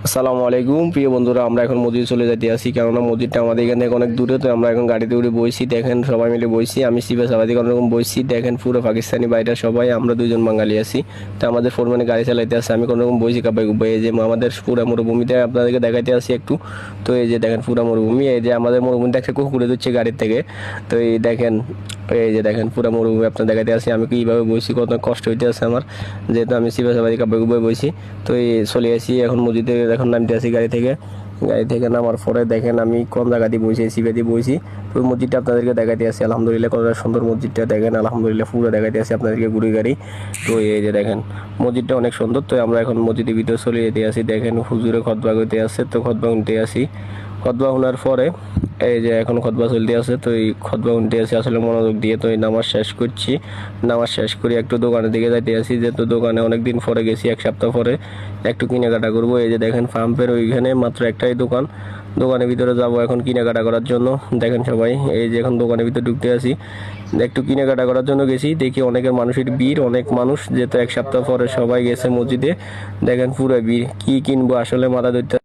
আসসালামু আলাইকুম প্রিয় বন্ধুরা, আমরা এখন মসজিদ চলে যেতে আসি, কেননা মসজিদটা আমাদের এখান থেকে অনেক দূরে। তো আমরা এখন গাড়িতে উঠে বইছি, দেখেন সবাই মিলে বইছি। আমি সিভা সাবাদি কোনো রকম বইছি, দেখেন পুরো পাকিস্তানি বাইরা সবাই, আমরা দুইজন বাঙালি আছি। তো আমাদের ফোরম্যানে গাড়ি চালাইতে আসছে, আমি কোনো রকম বইছি কাবাই কুবাই। এই যে আমাদের পুরা মরুভূমিতে আপনাদেরকে দেখাইতে আসি একটু। তো এই যে দেখেন পুরা মরুভূমি, এই যে আমাদের মরুভূমিটা একটা কুকুরে দিচ্ছে গাড়ির থেকে। তো এই দেখেন, এই যে দেখেন পুরা মরুভূমি আপনার দেখাইতে আসি, আমি কীভাবে বইছি, কত কষ্ট হইতে আছে আমার, যেহেতু আমি সিভা সাবাদি কাবাই কুবাই বইছি। তো এই চলে আসি এখন মসজিদে, এখন নামতে আসি গাড়ি থেকে নামার পরে দেখেন আমি কোন জায়গা দিয়ে বসি, সিবে দিয়ে বসি। তো মসজিদটা আপনাদেরকে দেখাইতে আসি, আলহামদুলিল্লাহ কত সুন্দর মসজিদটা দেখেন, আলহামদুলিল্লাহ পুরো দেখাইতে আসি আপনাদেরকে ঘুরে গাড়ি। তো এই যে দেখেন মসজিদটা অনেক সুন্দর। তো আমরা এখন মসজিদের ভিতরে চলে যেতে আসি, দেখেন হুজুরে খুতবা করতে আসছে, তো খুতবা শুনতে আসি। খুতবা শোনার পরে এই যে এখন খুতবা চলতে আছে, তো এই খুতবা শুনতে আসি আসলে মনোযোগ দিয়ে। তো এই নামাজ শেষ করছি, নামাজ শেষ করে একটু দোকানের দিকে যাইতে আসি, যেহেতু দোকানে অনেকদিন পরে গেছি, এক সপ্তাহ পরে একটু কেনাকাটা করবো। এই যে দেখেন পাম্পের ওইখানে মাত্র একটাই দোকান, দোকানের ভিতরে যাব এখন কেনাকাটা করার জন্য। দেখেন সবাই, এই যে এখন দোকানের ভিতরে ঢুকতে আসি, একটু কেনাকাটা করার জন্য গেছি, দেখি অনেকের মানুষের ভিড়, অনেক মানুষ, যেহেতু এক সপ্তাহ পরে সবাই গেছে মসজিদে। দেখেন পুরো ভিড়, কি কিনবো আসলে মাথা ধরতে